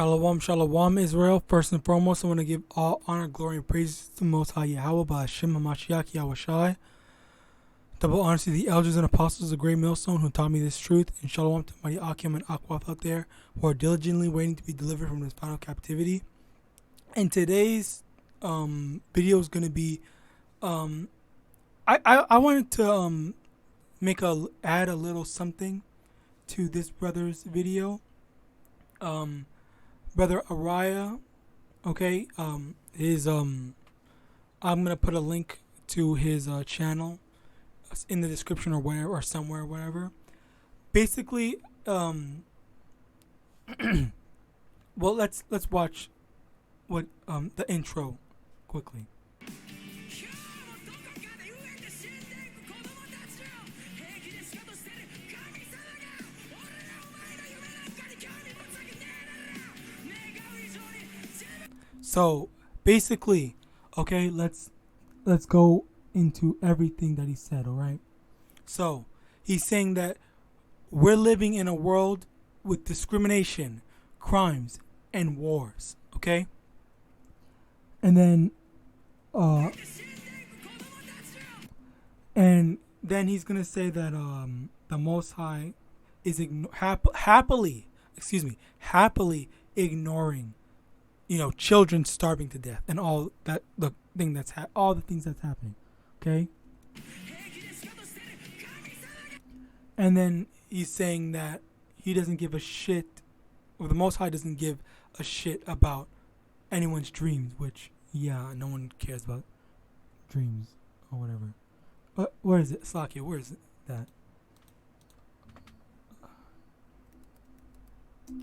Shalom, shalom, Israel. First and foremost, I want to give all honor, glory, and praise to the Most High YAHAWAH, YAHAWASHI. Double honor to the elders and apostles, the great millstone who taught me this truth. And shalom to my Akim and Akwath out there who are diligently waiting to be delivered from this final captivity. And today's video is going to be, I wanted to add a little something to this brother's video. Brother Araya, okay, I'm gonna put a link to his channel in the description or whatever, or somewhere, whatever. Basically, well, let's watch what the intro quickly. So basically, okay, let's go into everything that he said, all right? So he's saying that we're living in a world with discrimination, crimes, and wars, okay? And then he's gonna say that the Most High is happily ignoring, children starving to death and all that, all the things that's happening, okay? And then he's saying that he doesn't give a shit, or the Most High doesn't give a shit about anyone's dreams, which, yeah, no one cares about dreams or whatever. Where is it? Slakia, where is it? That?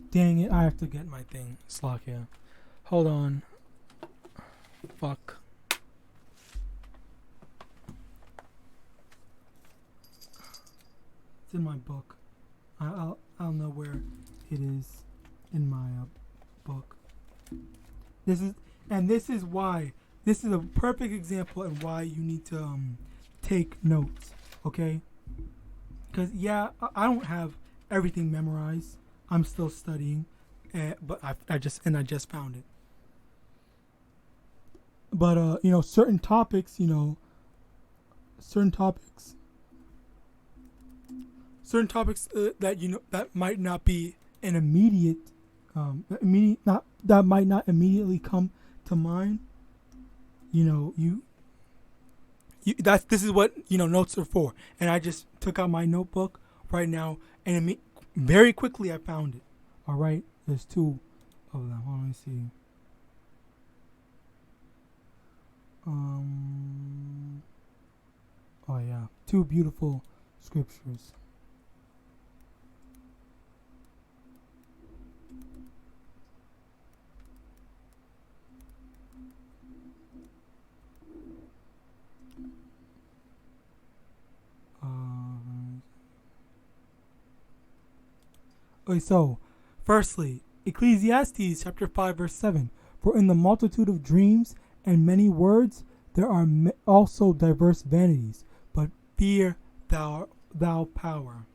Dang it, I have to get my thing. Slakia. Hold on. Fuck. It's in my book. I'll know where it is in my book. This is why. This is a perfect example of why you need to take notes. Okay? Because yeah, I don't have everything memorized. I'm still studying, but I just found it. But certain topics, that might not be an immediate, that might not immediately come to mind. This is what notes are for. And I just took out my notebook right now, and very quickly I found it. All right, there's two of them. Let me see. Oh yeah, two beautiful scriptures. Okay, so firstly, Ecclesiastes chapter 5 verse 7. For in the multitude of dreams and many words there are also diverse vanities, but fear thou power.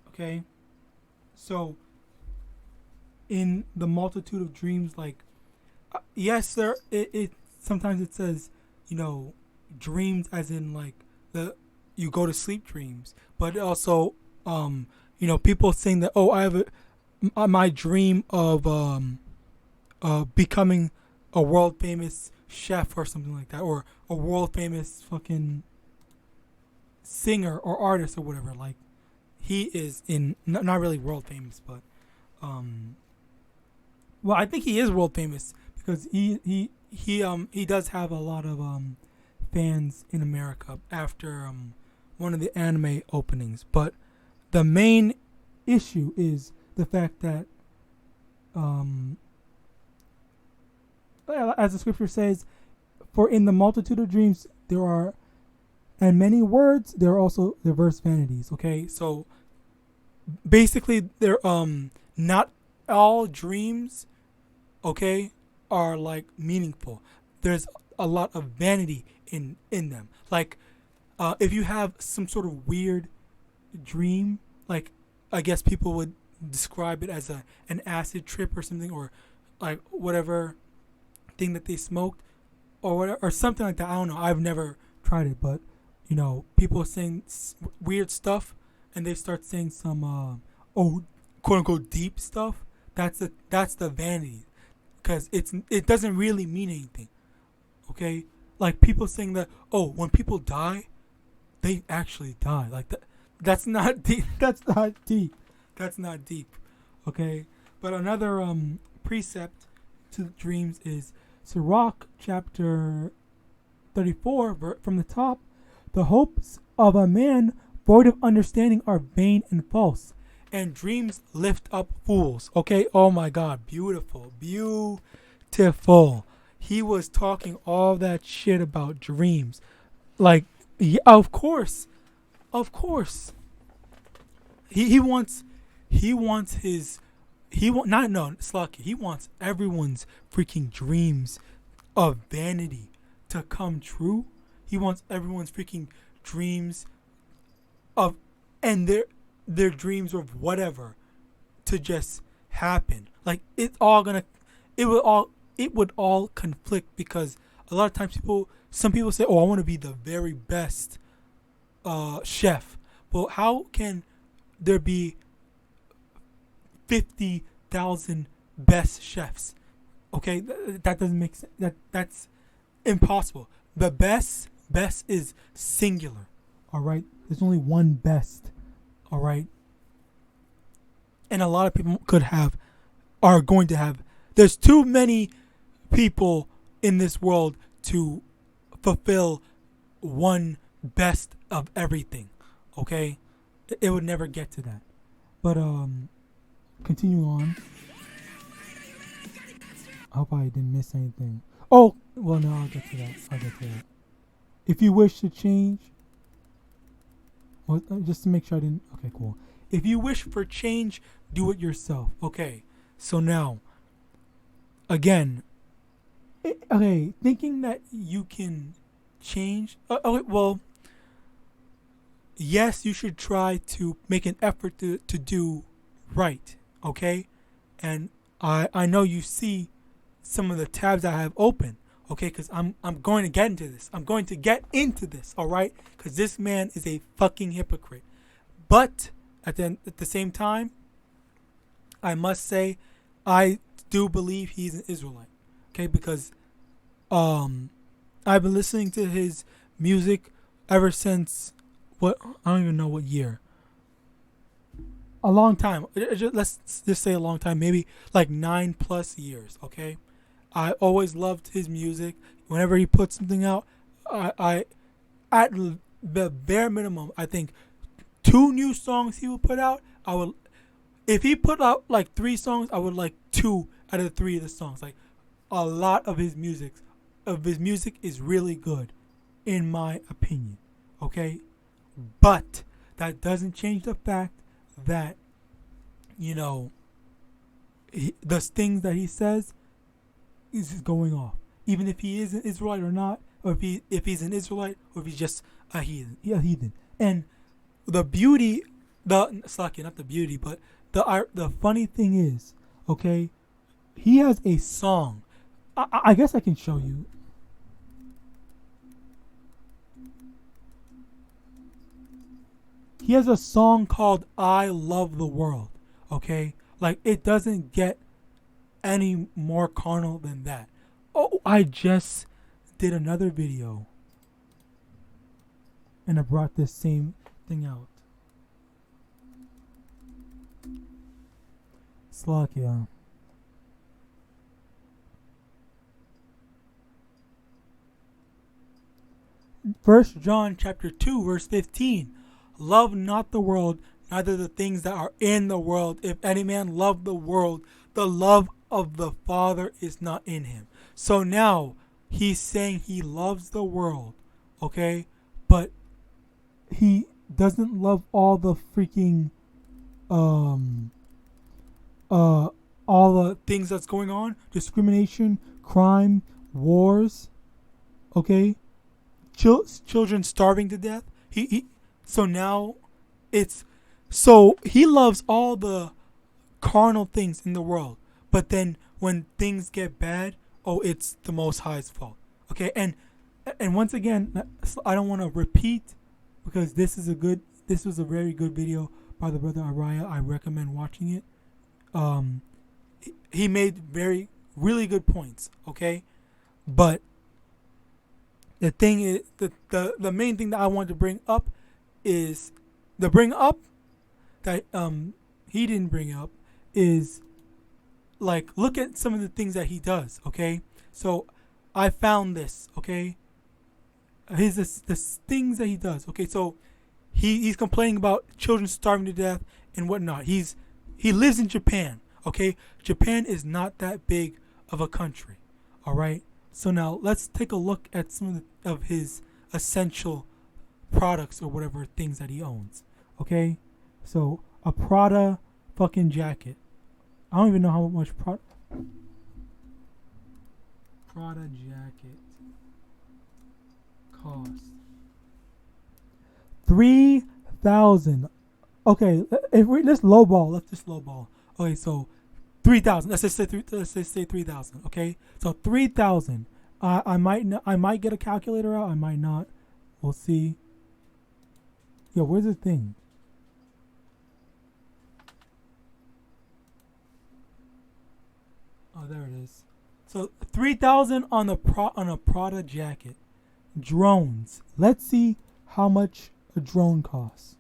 Okay, so in the multitude of dreams, like yes, it sometimes it says dreams as in like you go to sleep dreams, but also people saying that, oh, I have my dream of becoming a world famous chef or something like that, or a world famous fucking singer or artist or whatever. Like he is not really world famous, but well, I think he is world famous because he does have a lot of fans in America after one of the anime openings. But the main issue is the fact that as the scripture says, for in the multitude of dreams there are, and many words there are also diverse vanities. Okay, so basically they're not all dreams, okay, are like meaningful. There's a lot of vanity in them. Like if you have some sort of weird dream, like I guess people would describe it as an acid trip or something, or like whatever thing that they smoked, or whatever, or something like that. I don't know. I've never tried it, but you know, people are saying weird stuff, and they start saying some quote unquote deep stuff. That's the vanity, because it doesn't really mean anything. Okay, like people saying that, oh, when people die, they actually die. Like that. That's not deep. That's not deep. That's not deep. Okay, but another precept to dreams is Sirach chapter 34 from the top. The hopes of a man void of understanding are vain and false, and dreams lift up fools. Okay, oh my God, beautiful, beautiful. He was talking all that shit about dreams. Like, yeah, of course. He wants everyone's freaking dreams of vanity to come true. He wants everyone's freaking dreams of, and their dreams of whatever to just happen. Like it would all conflict, because a lot of times some people say, oh, I want to be the very best chef. Well, how can there be 50,000 best chefs? Okay, that doesn't make sense. That's impossible. The best is singular. All right, there's only one best. All right, and a lot of people are going to have. There's too many people in this world to fulfill one best of everything. Okay, it would never get to that. But continue on. I hope I didn't miss anything. Oh, well, no, I'll get to that. If you wish to change, well, just to make sure I didn't. Okay, cool. If you wish for change, do it yourself. Okay, so now, again, thinking that you can change. Well, yes, you should try to make an effort to do right. Okay, and I know you see some of the tabs I have open. Okay, because I'm going to get into this. All right, because this man is a fucking hypocrite. But at the same time, I must say, I do believe he's an Israelite. Okay, because I've been listening to his music ever since I don't even know what year. A long time. Let's just say a long time. Maybe like 9+ years. Okay. I always loved his music. Whenever he put something out, I at the bare minimum, I think 2 new songs he would put out. If he put out like 3 songs, I would like 2 out of the 3 of the songs. Like a lot of his music is really good, in my opinion. Okay, but that doesn't change the fact that, you know, the things that he says is going off, even if he is an Israelite or not, or if he's an Israelite, or if he's just a heathen. And the beauty, not the beauty, but the funny thing is, okay, he has a song. I guess I can show you. He has a song called "I Love the World." Okay, like it doesn't get any more carnal than that. Oh, I just did another video and I brought this same thing out. Slovakia. First John chapter 2 verse 15. Love not the world, neither the things that are in the world. If any man love the world, the love of the Father is not in him. So now he's saying he loves the world, okay? But he doesn't love all the freaking all the things that's going on, discrimination, crime, wars, okay? Children starving to death. So he loves all the carnal things in the world. But then when things get bad, oh, it's the Most High's fault. Okay, and once again, I don't want to repeat, because this was a very good video by the brother Araya. I recommend watching it. He made really good points. Okay, but the thing is, the main thing that I want to bring up is that he didn't bring up is, like, look at some of the things that he does. Okay, so I found this. Okay, the things that he does. Okay, so he's complaining about children starving to death and whatnot. He lives in Japan. Okay, Japan is not that big of a country. All right, so now let's take a look at some of his essential products or whatever things that he owns. Okay, so a Prada fucking jacket. I don't even know how much Prada jacket costs. 3,000. Okay, let's just lowball. Okay, so 3,000. Let's just say 3,000. Okay, so 3,000. I might get a calculator out. I might not. We'll see. Yo, where's the thing? Oh, there it is. So 3,000 on a Prada jacket. Drones. Let's see how much a drone costs.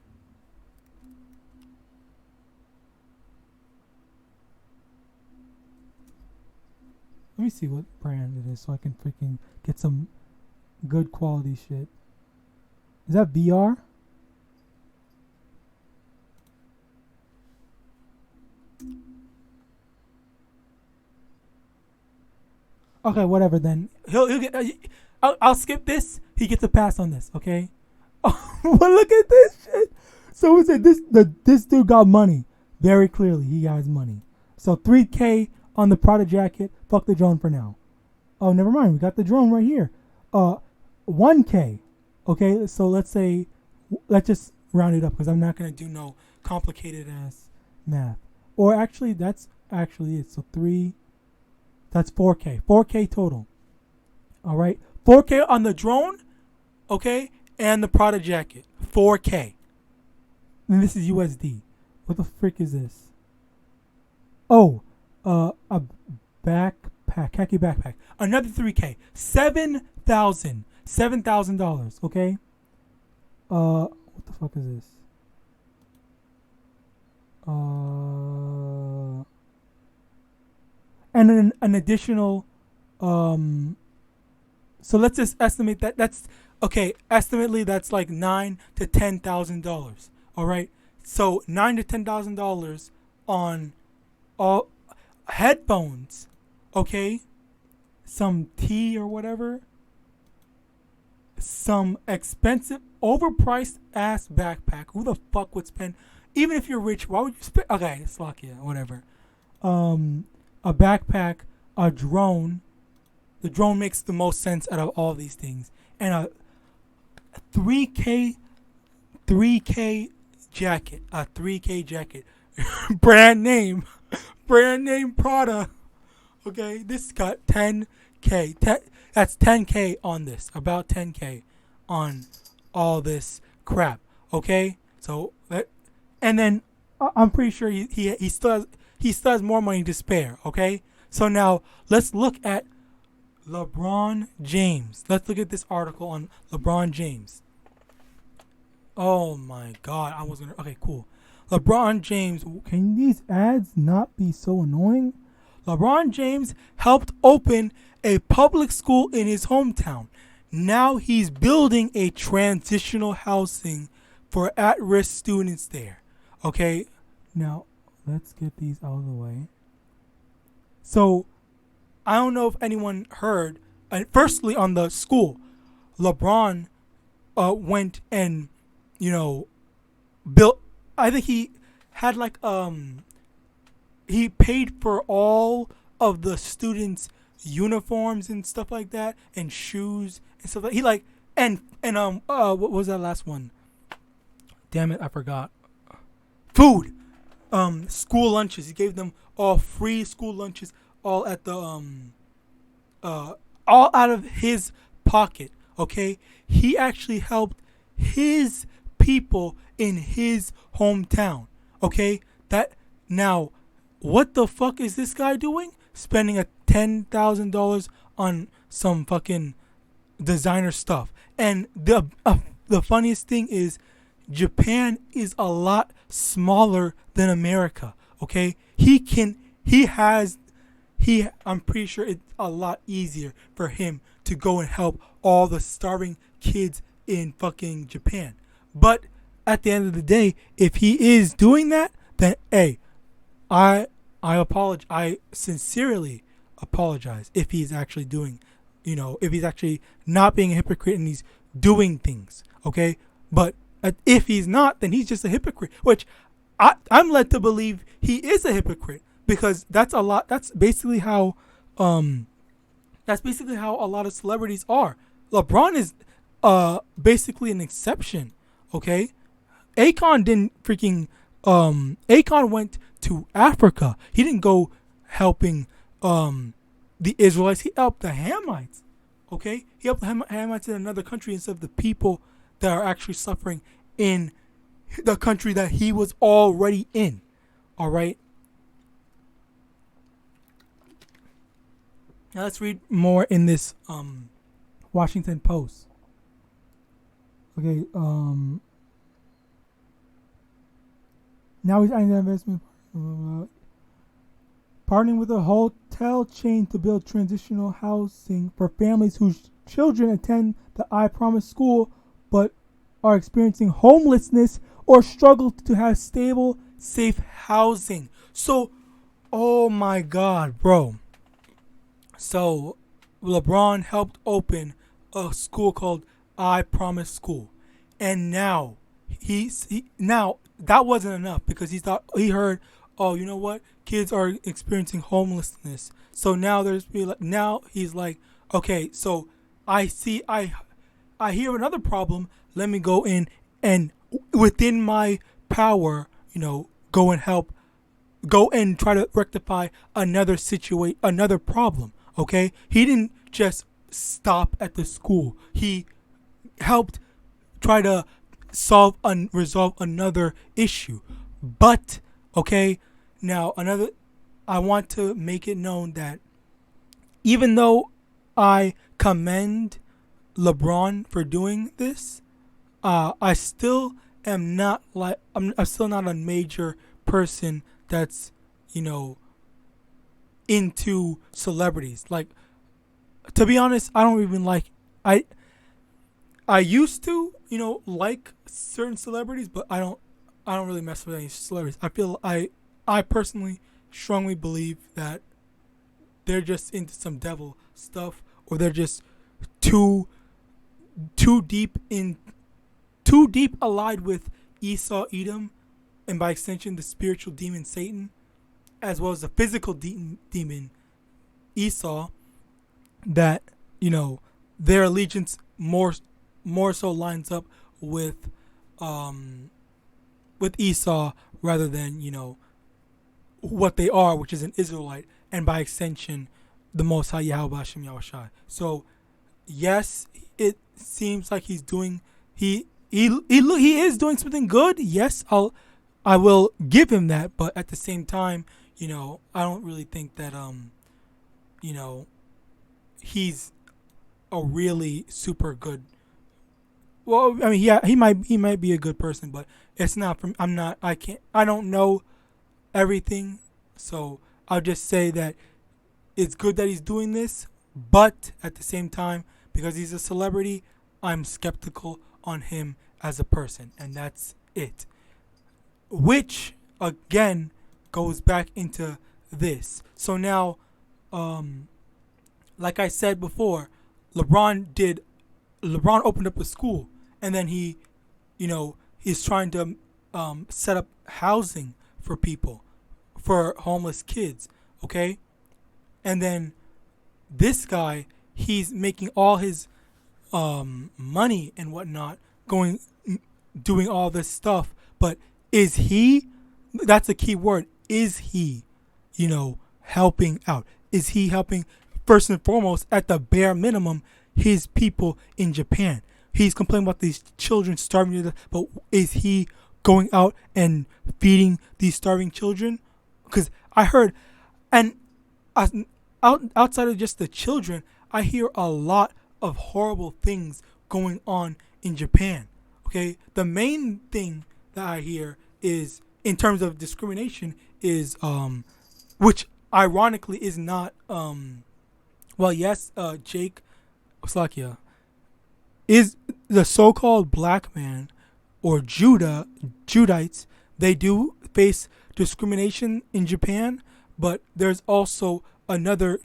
Let me see what brand it is so I can freaking get some good quality shit. Is that VR? Okay, whatever then. He'll get. I'll skip this. He gets a pass on this. Okay. Oh, but look at this shit. So we said this dude got money. Very clearly, he has money. So 3K on the Prada jacket. Fuck the drone for now. Oh, never mind. We got the drone right here. 1K. Okay. So let's just round it up, because I'm not gonna do no complicated ass math. Or actually, that's actually it. So 3. That's 4K. 4K total. All right. 4K on the drone. Okay. And the Prada jacket. 4K. And this is USD. What the frick is this? Oh, a backpack. Khaki backpack. Another 3K. $7,000. Okay. What the fuck is this? And then an additional, so let's just estimate that's okay. Estimately, that's like $9,000 to $10,000. All right, so $9,000 to $10,000 on all headphones. Okay, some tea or whatever. Some expensive, overpriced ass backpack. Who the fuck would spend? Even if you're rich, why would you spend? Okay, it's lucky, whatever. A backpack, a drone. The drone makes the most sense out of all these things. And a 3K jacket. A 3K jacket. brand name Prada. Okay, this got 10K. That's 10K on this. About 10K on all this crap. Okay? So, and then I'm pretty sure he still has more money to spare. Okay? So now let's look at LeBron James. Let's look at this article on LeBron James. Oh my God. Okay, cool. LeBron James. Can these ads not be so annoying? LeBron James helped open a public school in his hometown. Now he's building a transitional housing for at-risk students there. Okay, now let's get these out of the way. So, I don't know if anyone heard. Firstly, on the school, LeBron went and, built. I think he had like he paid for all of the students' uniforms and stuff like that, and shoes and stuff like. He like and what was that last one? Damn it, I forgot. Food. school lunches. He gave them all free school lunches, all at the all out of his pocket. Okay, he actually helped his people in his hometown. Okay, that now, what the fuck is this guy doing? Spending a $10,000 on some fucking designer stuff. And the funniest thing is, Japan is a lot smaller than America. Okay, I'm pretty sure it's a lot easier for him to go and help all the starving kids in fucking Japan. But at the end of the day, if he is doing that, then hey, I apologize. I sincerely apologize if he's actually doing, if he's actually not being a hypocrite and he's doing things. Okay, but if he's not, then he's just a hypocrite. Which I'm led to believe he is a hypocrite, because that's basically how a lot of celebrities are. LeBron is basically an exception. Okay, Akon went to Africa. He didn't go helping the Israelites. He helped the Hamites. Okay, he helped the Hamites in another country instead of the people that are actually suffering in the country that he was already in. All right. Now let's read more in this Washington Post. Okay. Now he's adding the investment. Partnering with a hotel chain to build transitional housing for families whose children attend the I Promise school but are experiencing homelessness or struggle to have stable, safe housing. So, oh my God, bro. So, LeBron helped open a school called I Promise School. And now, now that wasn't enough, because he heard, oh, you know what? Kids are experiencing homelessness. So now he's like, okay, so I hear another problem. Let me go in and within my power, go and try to rectify another problem. Okay, he didn't just stop at the school. He helped try to resolve another issue. But okay, now I want to make it known that even though I commend LeBron for doing this, I still am not I'm still not a major person that's into celebrities. Like, to be honest, I don't even like I used to like certain celebrities, but I don't really mess with any celebrities. I feel I personally strongly believe that they're just into some devil stuff, or they're just too deep allied with Esau, Edom, and by extension the spiritual demon Satan, as well as the physical demon Esau, that their allegiance more so lines up with Esau rather than what they are, which is an Israelite, and by extension the Most High YAHAWASHI YAHAWASHI. So yes, it seems like he is doing something good. Yes, I will give him that, but at the same time, I don't really think that he's a really super good. Well, I mean, yeah, he might be a good person, but it's not from. I don't know everything, so I'll just say that it's good that he's doing this, but at the same time, because he's a celebrity, I'm skeptical on him as a person, and that's it. Which again goes back into this. So now, like I said before, LeBron opened up a school, and then he's trying to set up housing for people, for homeless kids, okay? And then this guy, he's making all his money and whatnot doing all this stuff, but is he that's a key word. Is he, helping out? Is he helping, first and foremost, at the bare minimum, his people in Japan? He's complaining about these children starving to death, but is he going out and feeding these starving children? Because I heard, and outside of just the children, I hear a lot of horrible things going on in Japan. Okay, the main thing that I hear is, in terms of discrimination, is which ironically is not Jake Slakia is the so-called black man or Judites. They do face discrimination in Japan, but there's also another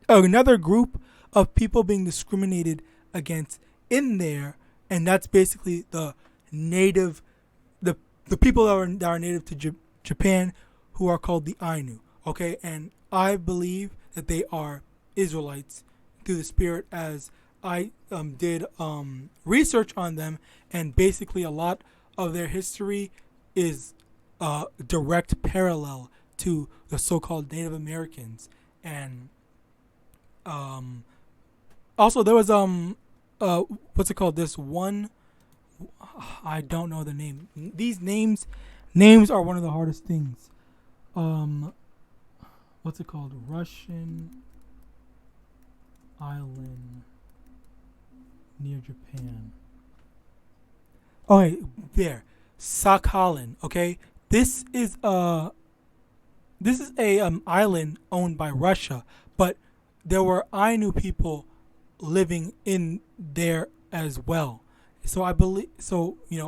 another group of people being discriminated against in there, and that's basically the native, the people that are native to Japan, who are called the Ainu. Okay, and I believe that they are Israelites through the Spirit, as I did research on them, and basically a lot of their history is direct parallel to the so-called Native Americans. And also there was what's it called? This one, I don't know the name. These names are one of the hardest things. What's it called? Russian island near Japan. Oh, wait, there, Sakhalin. Okay, this is a island owned by Russia, but there were Ainu people living in there as well. So I believe,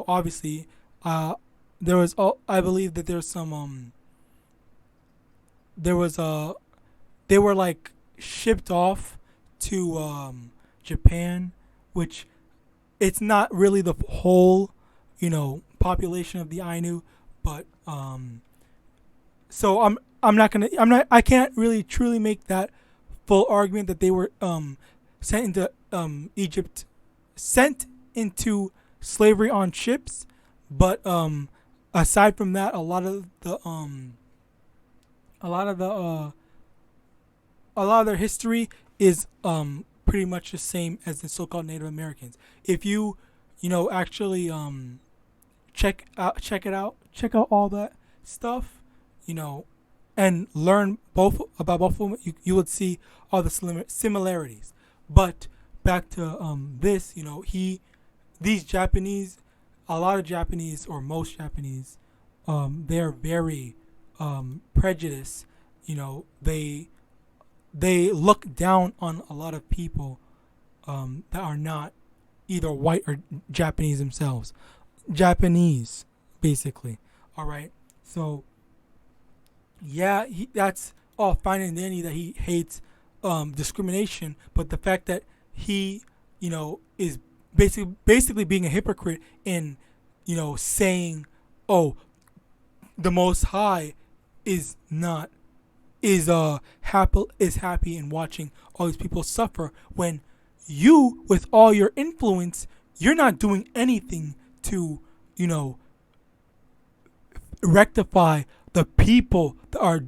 obviously, there was I believe that there's some they were like shipped off to Japan, which it's not really the whole population of the Ainu, but so I can't really truly make that full argument that they were sent into Egypt, sent into slavery on ships. But aside from that, a lot of their history is pretty much the same as the so-called Native Americans. If you actually check out all that stuff, and learn about both of them, you would see all the similarities. But back to this, these Japanese, a lot of Japanese, or most Japanese, they're very prejudiced. They look down on a lot of people that are not either white or Japanese themselves. Japanese, basically. All right. So, yeah, that's all fine and dandy that he hates discrimination, but the fact that he, is basically being a hypocrite in, saying, oh, the Most High is happy in watching all these people suffer, when you, with all your influence, you're not doing anything to, rectify the people that are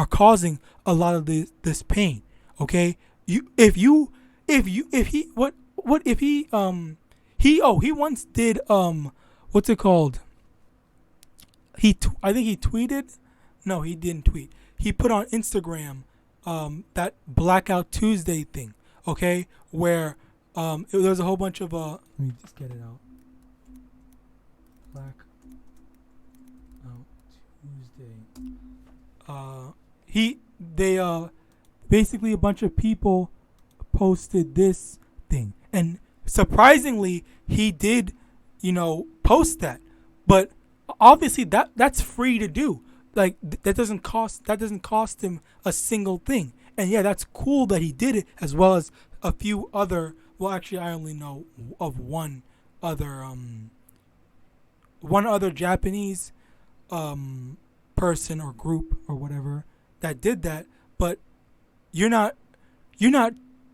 causing a lot of this pain. Okay, if he once did what's it called? I think he tweeted. No, he didn't tweet. He put on Instagram that Blackout Tuesday thing. Okay, where there's a whole bunch of let me just get it out. Blackout Tuesday. They basically a bunch of people posted this thing, and surprisingly, he did, post that. But obviously, that's free to do. Like that doesn't cost him a single thing. And yeah, that's cool that he did it, as well as a few other. Well, actually, I only know of one other Japanese person or group or whatever that did that. But you're not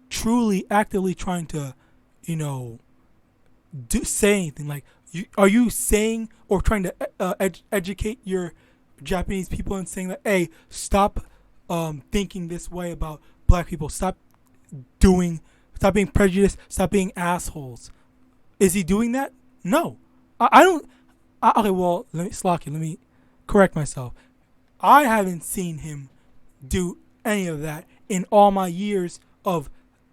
truly actively trying to, say anything. Like, are you saying or trying to educate your Japanese people and saying that, hey, stop thinking this way about black people. Stop being prejudiced. Stop being assholes. Is he doing that? No. I don't. Okay, well, let me correct myself. I haven't seen him do any of that in all my years of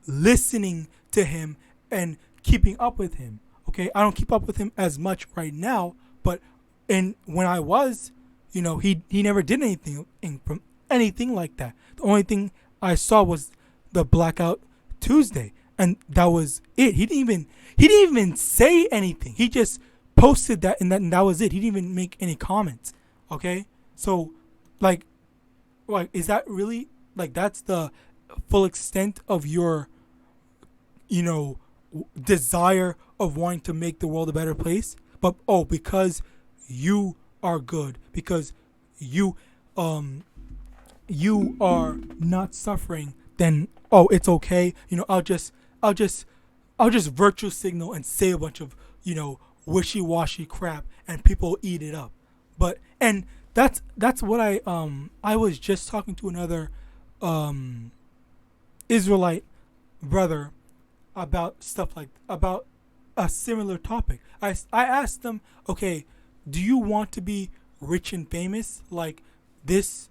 listening to him and keeping up with him. Okay, I don't keep up with him as much right now, but when I was, he never did anything like that. The only thing I saw was the Blackout Tuesday, and that was it. He didn't even say anything. He just posted that, and that was it. He didn't even make any comments. Okay, so like is that really that's the full extent of your desire of wanting to make the world a better place? But because you are good, because you are not suffering, then it's okay. I'll just virtue signal and say a bunch of wishy-washy crap, and people eat it up. And that's what I was just talking to another Israelite brother about about a similar topic. I asked them, okay, do you want to be rich and famous like this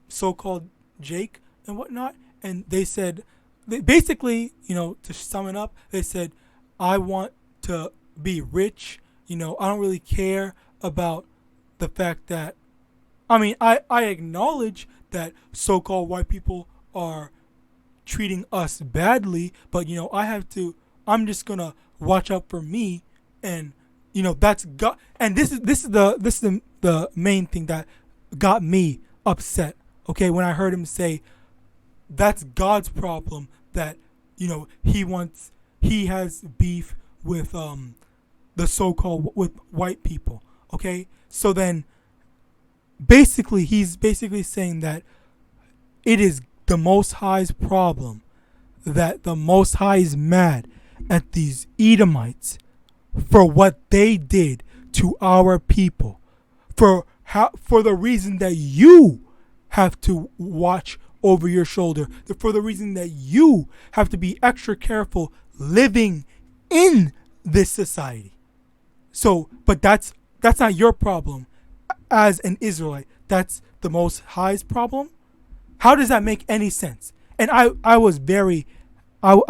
so-called Jake and whatnot? And they said, basically, to sum it up, they said, I want to be rich. I don't really care about the fact that, I acknowledge that so-called white people are treating us badly, but I'm just gonna watch out for me, and that's God. And this is the main thing that got me upset. Okay, when I heard him say that's God's problem, that he has beef with the so-called with white people. Okay, so then he's basically saying that it is the Most High's problem, that the Most High is mad at these Edomites for what they did to our people, for the reason that you have to watch over your shoulder, for the reason that you have to be extra careful living in this society. So, but that's not your problem as an Israelite. That's the Most High's problem. How does that make any sense? And I was very, I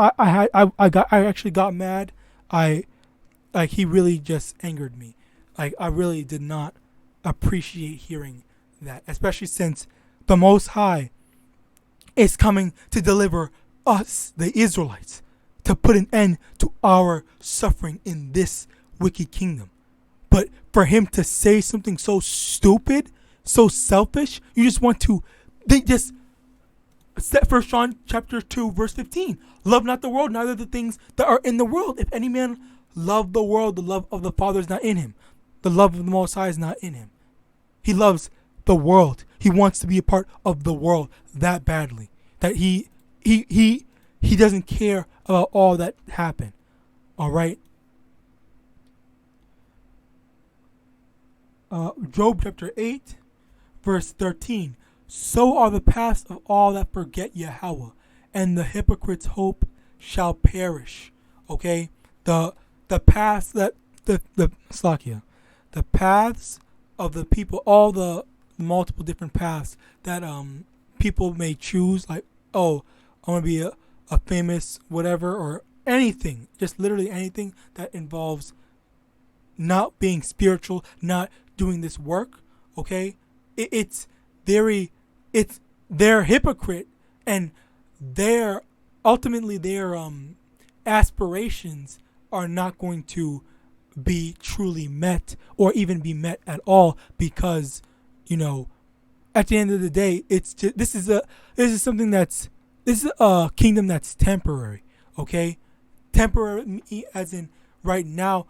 actually got mad. He really just angered me. I really did not appreciate hearing that, especially since the Most High is coming to deliver us, the Israelites, to put an end to our suffering in this wicked kingdom. But for him to say something so stupid, so selfish, you just want to, they just set 1 John chapter 2 verse 15. Love not the world, neither the things that are in the world. If any man love the world, the love of the Father is not in him. The love of the Most High is not in him. He loves the world. He wants to be a part of the world that badly, that he doesn't care about all that happened. All right. Job chapter 8 verse 13. So are the paths of all that forget Yahweh, and the hypocrite's hope shall perish. Okay, the paths that the paths of the people, all the multiple different paths that people may choose, like, I want to be a famous whatever, or anything, just literally anything that involves not being spiritual, not doing this work. Okay, they're hypocrite, and their aspirations are not going to be truly met, or even be met at all, because at the end of the day, it's just, this is a kingdom that's temporary. Okay, temporary as in right now,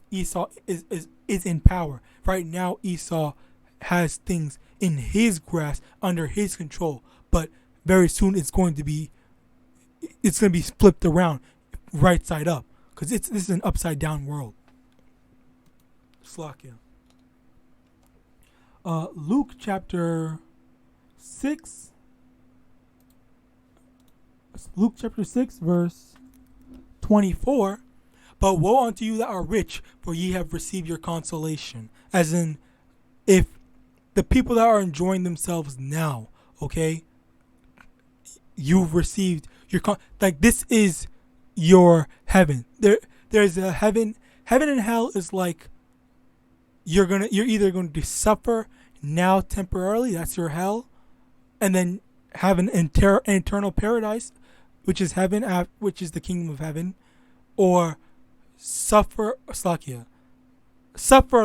Esau is in power. Right now, Esau has things in his grasp, under his control, but very soon it's going to be flipped around, right side up, because this is an upside down world. Slakia. Luke chapter 6. Luke chapter 6 verse 24. But woe unto you that are rich, for ye have received your consolation. As in, if the people that are enjoying themselves now, okay, you've received your like this is your heaven. There's a heaven. Heaven and hell is like you're either going to suffer now temporarily, that's your hell, and then have an eternal paradise, which is heaven, which is the kingdom of heaven, or suffer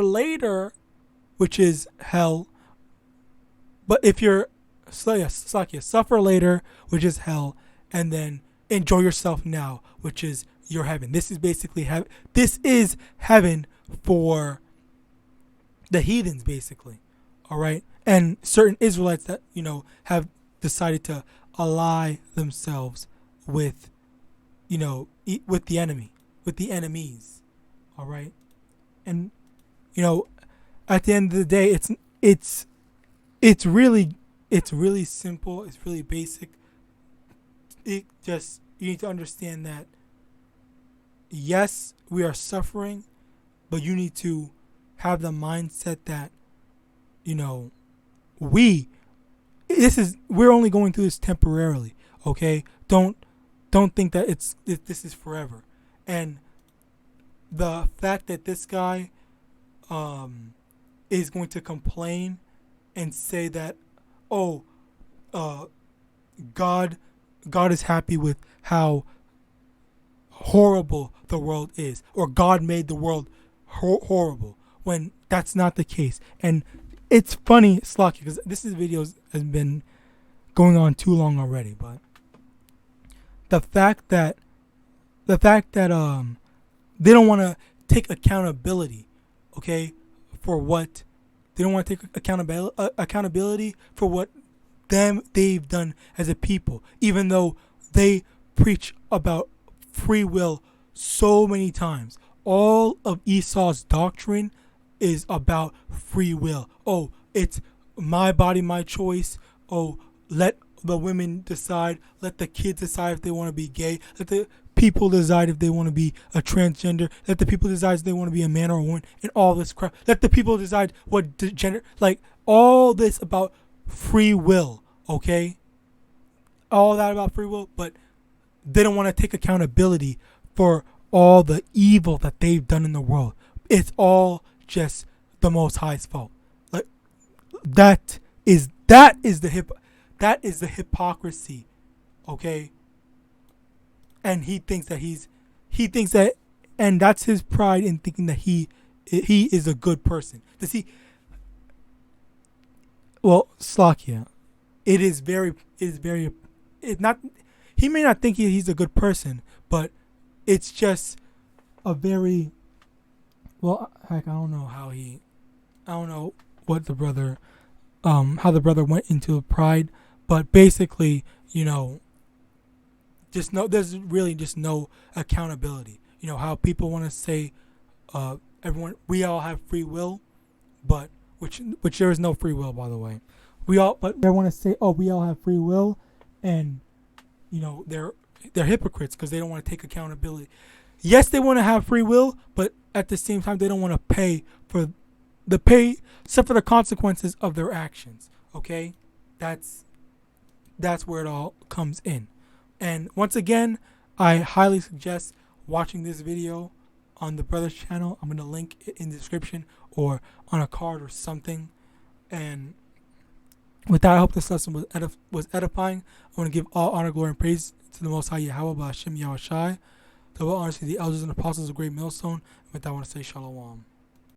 later, which is hell. But if you're suffer later, which is hell, and then enjoy yourself now, which is your heaven. This is basically heaven. This is heaven for the heathens, basically. All right, and certain Israelites that have decided to ally themselves with, with the enemy, with the enemies. All right, and at the end of the day, it's really simple. It's really basic. You need to understand that yes, we are suffering, but you need to have the mindset that we're only going through this temporarily. Okay, don't think that this is forever. And the fact that this guy is going to complain and say that God is happy with how horrible the world is, or God made the world horrible, when that's not the case. And it's funny, Slocky, because this video has been going on too long already, but the fact that they don't want to take accountability, okay, for what they don't want to take accountability for what they've done as a people, even though they preach about free will so many times. All of Esau's doctrine is about free will. Oh, it's my body, my choice. Oh, let the women decide. Let the kids decide if they want to be gay. Let the people decide if they want to be a transgender. Let the people decide if they want to be a man or a woman, and all this crap. Let the people decide what gender, like all this about free will, okay? All that about free will, but they don't want to take accountability for all the evil that they've done in the world. It's all just the Most High's fault. Like that is the hypocrisy, okay? And he thinks that, and that's his pride in thinking that he is a good person. Does he? Well, Slakia, it's not. He may not think he's a good person, but it's just a very. Well, heck, I don't know what the brother, how the brother went into pride, but basically, there's really just no accountability. How people want to say, we all have free will, but which there is no free will, by the way. But they want to say, we all have free will, and they're hypocrites because they don't want to take accountability. Yes, they want to have free will, but at the same time, they don't want to suffer the consequences of their actions. Okay, that's where it all comes in. And once again, I highly suggest watching this video on the brother's channel. I'm going to link it in the description or on a card or something. And with that, I hope this lesson was edifying. I want to give all honor, glory, and praise to the Most High YAHAWAH and His, double honors to the elders and apostles of Great Millstone. And with that, I want to say Shalom.